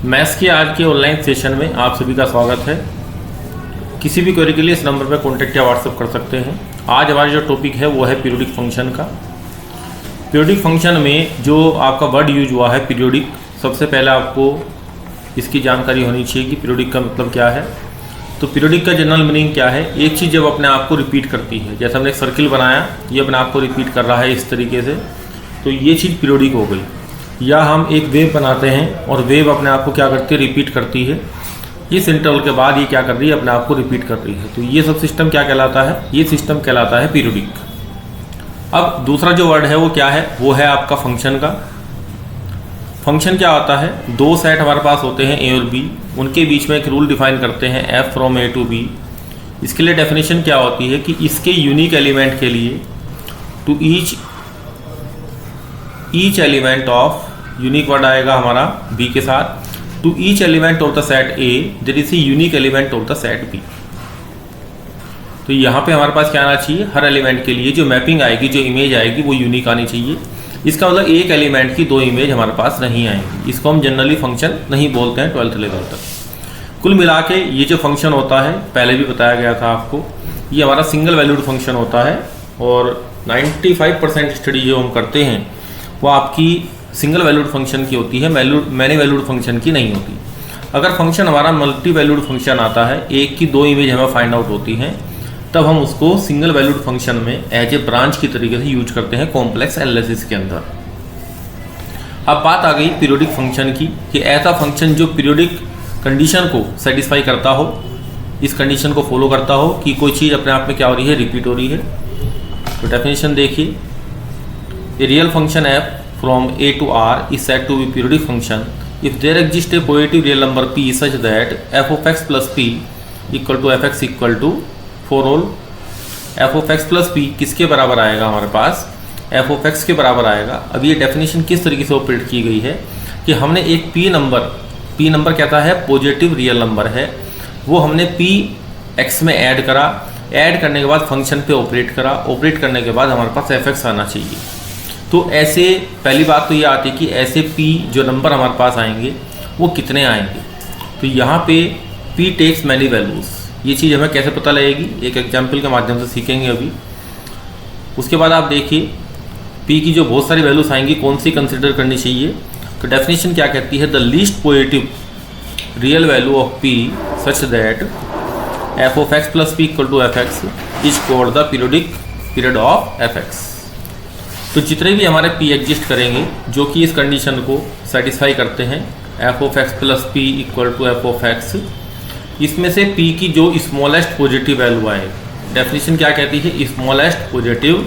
Maths के आज के ऑनलाइन सेशन में आप सभी का स्वागत है। किसी भी क्वेरी के लिए इस नंबर पर कॉन्टैक्ट या व्हाट्सएप कर सकते हैं। आज हमारा जो टॉपिक है वो है पीरियोडिक फंक्शन का। पीरियोडिक फंक्शन में जो आपका वर्ड यूज हुआ है पीरियोडिक, सबसे पहले आपको इसकी जानकारी होनी चाहिए कि पीरियोडिक का मतलब क्या है। तो पीरियोडिक का जनरल मीनिंग क्या है, एक चीज़ जब अपने आप को रिपीट करती है, जैसे हमने एक सर्किल बनाया, ये अपने आप को रिपीट कर रहा है इस तरीके से, तो ये चीज़ पीरियोडिक हो गई। या हम एक वेव बनाते हैं और वेव अपने आप को क्या करती है, रिपीट करती है। इस इंटरवल के बाद ये क्या कर रही है, अपने आप को रिपीट कर रही है। तो ये सब सिस्टम क्या कहलाता है, ये सिस्टम कहलाता है पीरियोडिक। अब दूसरा जो वर्ड है वो क्या है, वो है आपका फंक्शन का। फंक्शन क्या होता है, दो सेट हमारे पास होते हैं ए और बी, उनके बीच में एक रूल डिफाइन करते हैं F from A to B. इसके लिए डेफिनेशन क्या होती है कि इसके यूनिक एलिमेंट के लिए to each element of, unique word आएगा हमारा बी के साथ, to each element of the set A there is a unique element of the set B. तो यहाँ पे हमारे पास क्या आना चाहिए, हर एलिमेंट के लिए जो मैपिंग आएगी, जो इमेज आएगी वो यूनिक आनी चाहिए। इसका मतलब एक एलिमेंट की दो इमेज हमारे पास नहीं आएंगी। इसको हम जनरली फंक्शन नहीं बोलते हैं 12th लेवल तक। कुल मिला के ये जो फंक्शन होता है, पहले भी बताया गया था आपको, ये हमारा सिंगल वैल्यूड फंक्शन होता है। और 95% स्टडी जो हम करते हैं वो आपकी सिंगल वैल्यूड फंक्शन की होती है, मैनी वैल्यूड फंक्शन की नहीं होती। अगर फंक्शन हमारा मल्टी वैल्यूड फंक्शन आता है, एक की दो इमेज हमें फाइंड आउट होती हैं, तब हम उसको सिंगल वैल्यूड फंक्शन में एज ए ब्रांच की तरीके से यूज करते हैं कॉम्प्लेक्स एनालिसिस के अंदर। अब बात आ गई पीरियोडिक फंक्शन की, कि ऐसा फंक्शन जो पीरियोडिक कंडीशन को सेटिस्फाई करता हो, इस कंडीशन को फॉलो करता हो कि कोई चीज़ अपने आप में क्या हो रही है, रिपीट हो रही है। तो डेफिनेशन देखिए, a real function F from a to r is said to be periodic function if there exists a positive real number p such that f of x plus p equal to fx equal to for all। f of x plus p किसके बराबर आएगा हमारे पास, f of x के बराबर आएगा। अब ये definition किस तरीके से ऑपरेट की गई है कि हमने एक p नंबर कहता है पॉजिटिव रियल नंबर है, वो हमने p x में ऐड करा, ऐड करने के बाद फंक्शन पे ऑपरेट करा, ऑपरेट करने के बाद हमारे पास fx आना चाहिए। तो ऐसे पहली बात तो ये आती है कि ऐसे p जो नंबर हमारे पास आएंगे वो कितने आएंगे। तो यहाँ पे p टेक्स मैनी वैल्यूज़, ये चीज़ हमें कैसे पता लगेगी, एक एग्जांपल के माध्यम से सीखेंगे अभी। उसके बाद आप देखिए p की जो बहुत सारी वैल्यूज़ आएंगी, कौन सी कंसिडर करनी चाहिए। तो डेफिनेशन क्या कहती है, the least positive real value of p such that f of x plus p equal to fx is called the periodic period of fx। तो जितने भी हमारे p एग्जिस्ट करेंगे जो कि इस कंडीशन को सेटिस्फाई करते हैं, f of x plus p equal to f of x, इसमें से p की जो स्मॉलेस्ट पॉजिटिव वैल्यू आएगी, डेफिनेशन क्या कहती है, स्मॉलेस्ट पॉजिटिव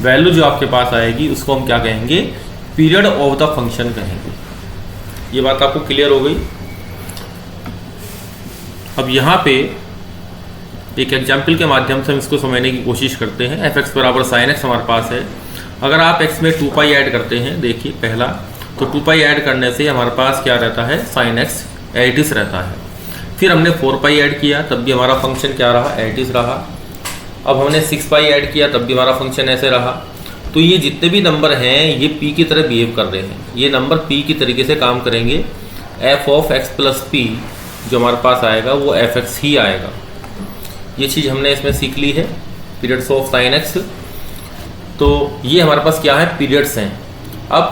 वैल्यू जो आपके पास आएगी उसको हम क्या कहेंगे, पीरियड ऑफ द फंक्शन कहेंगे। ये बात आपको क्लियर हो गई। अब यहाँ पे एक एग्जाम्पल के माध्यम से हम इसको समझने की कोशिश करते हैं। एफ एक्स बराबर साइन एक्स हमारे पास है। अगर आप x में 2 पाई ऐड करते हैं, देखिए पहला, तो 2 पाई ऐड करने से हमारे पास क्या रहता है, साइन एक्स एटिस रहता है। फिर हमने 4 पाई ऐड किया, तब भी हमारा फंक्शन क्या रहा, एटिस रहा। अब हमने 6 पाई ऐड किया, तब भी हमारा फंक्शन ऐसे रहा। तो ये जितने भी नंबर हैं ये p की तरह बिहेव कर रहे हैं, ये नंबर p की तरीके से काम करेंगे। f of x plus p जो हमारे पास आएगा वो fx ही आएगा। ये चीज़ हमने इसमें सीख ली है, पीरियड्स ऑफ साइन एक्स। तो ये हमारे पास क्या है, पीरियड्स हैं। अब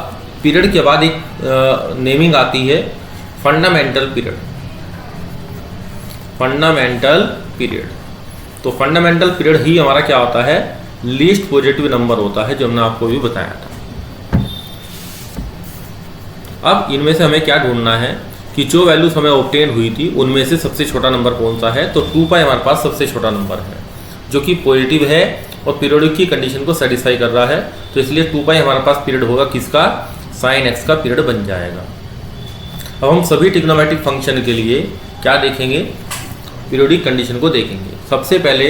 पीरियड के बाद एक नेमिंग आती है फंडामेंटल पीरियड। फंडामेंटल पीरियड, तो फंडामेंटल पीरियड ही हमारा क्या होता है, लीस्ट पॉजिटिव नंबर होता है, जो हमने आपको भी बताया था। अब इनमें से हमें क्या ढूंढना है कि जो वैल्यूज हमें ऑब्टेन हुई थी उनमें से सबसे छोटा नंबर कौन सा है। तो 2 पाई हमारे पास सबसे छोटा नंबर है जो कि पॉजिटिव है और पीरियोडिक की कंडीशन को सेटिस्फाई कर रहा है। तो इसलिए 2 पाई हमारे पास पीरियड होगा किसका, साइन एक्स का पीरियड बन जाएगा। अब हम सभी ट्रिग्नोमेट्रिक फंक्शन के लिए क्या देखेंगे, पीरियोडिक कंडीशन को देखेंगे। सबसे पहले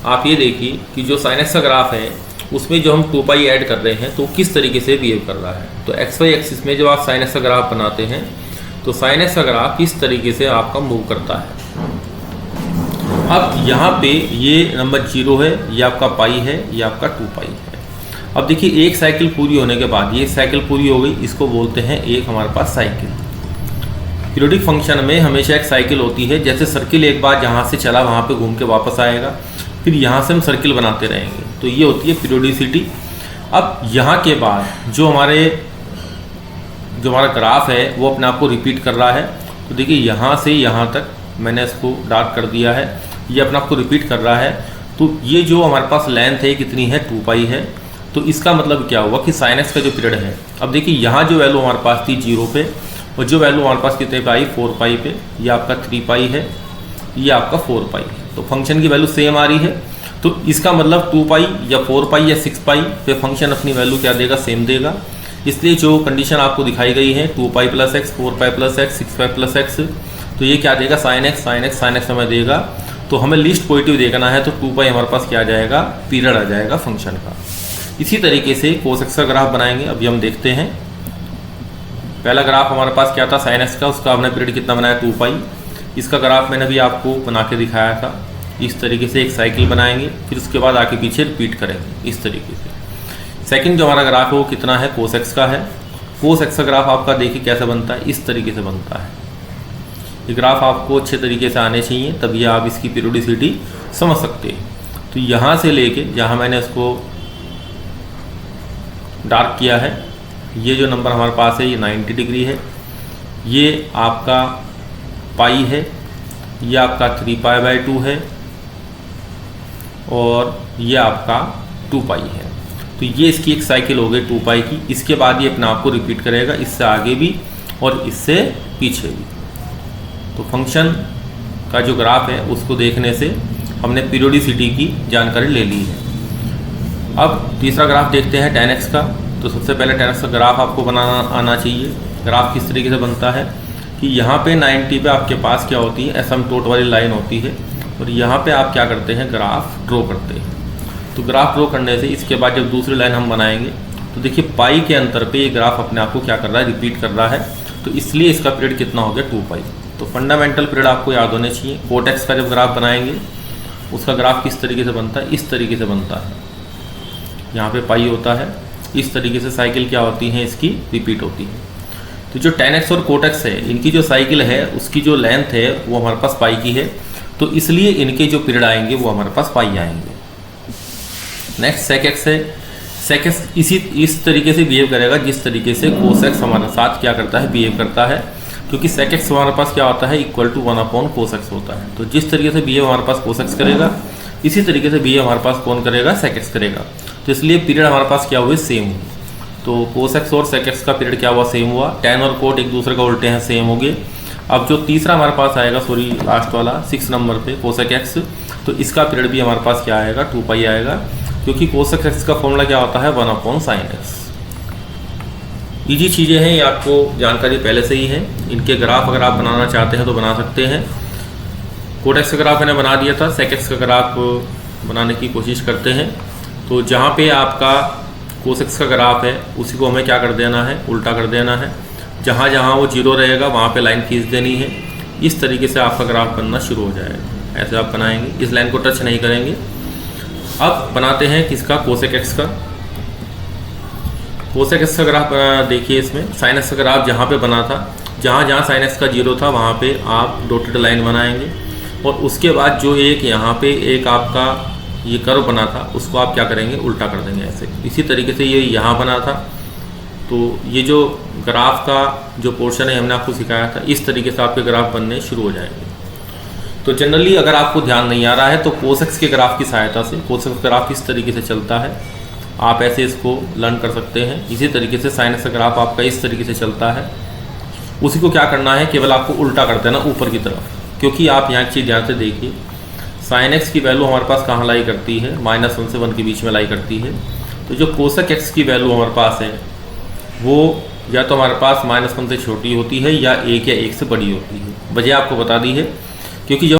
आप ये देखिए कि जो साइन एक्स का ग्राफ है उसमें जो हम 2 पाई ऐड कर रहे हैं तो किस तरीके से बिहेव कर रहा है। तो एक्स वाई एक्सिस में जब आप साइन एक्स का ग्राफ बनाते हैं तो साइन एक्स का ग्राफ किस तरीके से आपका मूव करता है। अब यहाँ पे ये नंबर 0 है, ये आपका पाई है, ये आपका 2 पाई है। अब देखिए एक साइकिल पूरी होने के बाद, ये साइकिल पूरी हो गई, इसको बोलते हैं एक हमारे पास साइकिल। पीरियोडिक फंक्शन में हमेशा एक साइकिल होती है, जैसे सर्किल एक बार जहाँ से चला वहाँ पे घूम के वापस आएगा, फिर यहाँ से हम सर्किल बनाते रहेंगे, तो ये होती है पीरियोडिसिटी। अब यहाँ के बाद जो हमारा ग्राफ है वो अपने आप को रिपीट कर रहा है। तो देखिए यहाँ से यहाँ तक मैंने इसको डार्क कर दिया है, ये अपने आप को रिपीट कर रहा है। तो ये जो हमारे पास लेंथ है कितनी है, 2 पाई है। तो इसका मतलब क्या हुआ कि sin x का जो पीरियड है, अब देखिए यहाँ जो वैल्यू हमारे पास थी 0 पे, और जो वैल्यू हमारे पास कितने पे आई, 4 पाई पे, ये आपका 3 पाई है, ये आपका 4 पाई है। तो फंक्शन की वैल्यू सेम आ रही है। तो इसका मतलब 2 पाई या 4 पाई या 6 पाई पे फंक्शन अपनी वैल्यू क्या देगा, सेम देगा। इसलिए जो कंडीशन आपको दिखाई गई है 2 pi plus x, 4 pi plus x, 6 pi plus x, तो ये क्या देगा, sin x हमें देगा। तो हमें लीस्ट पॉजिटिव देखना है, तो 2 पाई हमारे पास क्या आ जाएगा, पीरियड आ जाएगा फंक्शन का। इसी तरीके से cos x का ग्राफ बनाएंगे। अभी हम देखते हैं, पहला ग्राफ हमारे पास क्या था sin x का, उसका हमने पीरियड कितना बनाया, 2 पाई। इसका ग्राफ मैंने भी आपको बना के दिखाया था। इस तरीके से एक साइकिल बनाएंगे, फिर उसके बाद आके पीछे रिपीट करेंगे इस तरीके से। सेकंड जो हमारा ग्राफ है वो कितना है, cos x का है। cos x का ग्राफ आपका देखिए कैसे बनता है, इस तरीके से बनता है। ये ग्राफ आपको अच्छे तरीके से आने चाहिए, तभी आप इसकी पीरियोडिसिटी समझ सकते हैं। तो यहाँ से लेके जहाँ मैंने इसको डार्क किया है, ये जो नंबर हमारे पास है ये 90 डिग्री है, ये आपका पाई है, ये आपका 3 पाई बाई 2 है, और ये आपका 2 पाई है। तो ये इसकी एक साइकिल हो गई 2 पाई की। इसके बाद ये अपने आप को रिपीट करेगा, इससे आगे भी और इससे पीछे भी। तो फंक्शन का जो ग्राफ है उसको देखने से हमने पीरियोडिसिटी की जानकारी ले ली है। अब तीसरा ग्राफ देखते हैं tan x का। तो सबसे पहले tan x का ग्राफ आपको बनाना आना चाहिए। ग्राफ किस तरीके से बनता है कि यहाँ पे 90 पे आपके पास क्या होती है, एसिम्पटोट वाली लाइन होती है, और यहाँ पे आप क्या करते हैं, ग्राफ ड्रॉ करते हैं। तो ग्राफ ड्रॉ करने से इसके बाद जब दूसरी लाइन हम बनाएंगे तो देखिए पाई के अंतर पे ये ग्राफ अपने आप को क्या कर रहा है, रिपीट कर रहा है। तो इसलिए इसका पीरियड कितना हो गया, 2 पाई। तो फंडामेंटल पीरियड आपको याद होने चाहिए। cot x का जब ग्राफ बनाएंगे उसका ग्राफ किस तरीके से बनता है, इस तरीके से बनता है। यहाँ पे पाई होता है, इस तरीके से साइकिल क्या होती है, इसकी रिपीट होती है। तो जो tan x और cot x है, इनकी जो साइकिल है उसकी जो लेंथ है वो हमारे पास पाई की है। तो इसलिए इनके जो पीरियड आएंगे वो हमारे पास पाई आएंगे। नेक्स्ट sec x है। sec x इस तरीके से बिहेव करेगा जिस तरीके से cos x हमारे साथ क्या करता है, बिहेव करता है। क्योंकि sec x हमारे पास क्या होता है, इक्वल टू 1/cos x होता है। तो जिस तरीके से बिहेव हमारे पास cos x करेगा, इसी तरीके से बिहेव हमारे पास कौन करेगा, sec x करेगा। तो इसलिए पीरियड हमारे पास क्या हुए, सेम हुए। तो cos x और sec x का पीरियड क्या हुआ, सेम हुआ। tan और cot एक दूसरे का उल्टे हैं, सेम हो गए। अब जो तीसरा हमारे पास आएगा, सॉरी लास्ट वाला 6 नंबर पे cosec x, तो इसका पीरियड भी हमारे पास क्या आएगा, 2 पाई आएगा। क्योंकि cosec x का फॉर्मूला क्या होता है, 1/sin x। इजी चीज़ें हैं, ये आपको जानकारी पहले से ही है। इनके ग्राफ अगर आप बनाना चाहते हैं तो बना सकते हैं। cot x का ग्राफ मैंने बना दिया था, sec x का ग्राफ बनाने की कोशिश करते हैं। तो जहाँ पे आपका cos x का ग्राफ है उसी को हमें क्या कर देना है, उल्टा कर देना है। जहाँ जहाँ वो 0 रहेगा वहाँ पे लाइन खींच देनी है। इस तरीके से आपका ग्राफ बनना शुरू हो जाएगा। ऐसे आप बनाएंगे, इस लाइन को टच नहीं करेंगे। अब बनाते हैं किसका, cosec x का। cosec x का ग्राफ देखिए, इसमें sin x का ग्राफ जहाँ पे बना था, जहाँ जहाँ sin x का 0 था वहाँ पे आप डॉटेड लाइन बनाएंगे। और उसके बाद जो एक यहाँ पे एक आपका ये कर्व बना था उसको आप क्या करेंगे, उल्टा कर देंगे ऐसे। इसी तरीके से ये यहाँ बना था, तो ये जो ग्राफ का जो पोर्शन है हमने आपको सिखाया था, इस तरीके से आपके ग्राफ बनने शुरू हो जाएंगे। तो जनरली अगर आपको ध्यान नहीं आ रहा है तो cos x के ग्राफ की सहायता से, cos x ग्राफ किस तरीके से चलता है आप ऐसे इसको लर्न कर सकते हैं। इसी तरीके से sin x का ग्राफ आपका इस तरीके से चलता है। उसी को क्या करना है, केवल आपको उल्टा कर देना ऊपर की तरफ। क्योंकि आप यहाँ की चीज़ ध्यान से देखिए, sin x की वैल्यू हमारे पास कहाँ लाई करती है, -1 से 1 के बीच में लाई करती है। तो जो cosec x की वैल्यू हमारे पास है वो या तो हमारे पास -1 से छोटी होती है या 1 या 1 से बड़ी होती है। वजह आपको बता दी है, क्योंकि जब